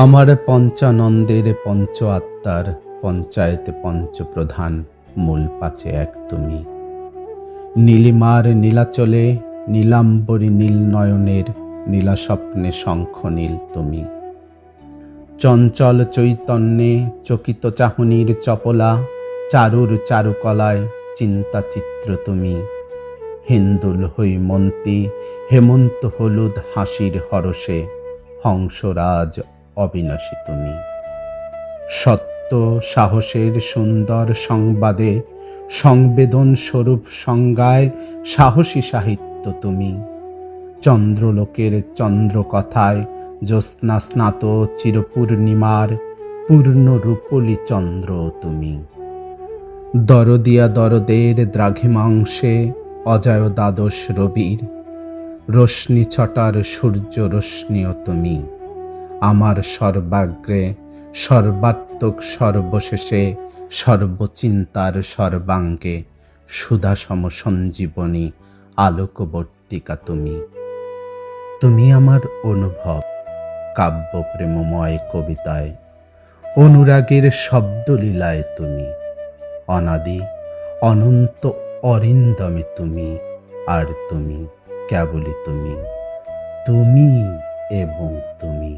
আমার পঞ্চানন্দের পঞ্চ আত্মার পঞ্চায়েতে পঞ্চপ্রধান মূল পাচে এক তুমি। নীলিমার নীলাচলে নীলাম্বরী নীল নয়নের নীলা স্বপ্নে শঙ্খ নীল তুমি। চঞ্চল চৈতন্যে চকিত চাহনির চপলা চারুর চারুকলায় চিন্তা চিত্র তুমি। হিন্দুল হৈমন্তী হেমন্ত হলুদ হাসির হরষে হংসরাজ অবিনাশী তুমি। সত্য সাহসের সুন্দর সংবাদে সংবেদন স্বরূপ সংজ্ঞায় সাহসী সাহিত্য তুমি। চন্দ্রলোকের চন্দ্রকথায় জ্যোৎস্না স্নাত চিরপূর্ণিমার পূর্ণ রূপলি চন্দ্র তুমি। দরদিয়া দরদের দ্রাঘিমাংশে অজয় দ্বাদশ রবির রশ্মি ছটার সূর্য রশ্মিও তুমি। আমার সর্বাগ্রে সর্বাত্মক সর্বশেষে সর্বচিন্তার সর্বাঙ্গে সুধাসম সঞ্জীবনী আলোকবর্তিকা তুমি। তুমি আমার অনুভব কাব্যপ্রেমময় কবিতায় অনুরাগের শব্দলীলায় তুমি। অনাদি অনন্ত অরিন্দমে তুমি, আর তুমি কেবলই তুমি, তুমি এবং তুমি।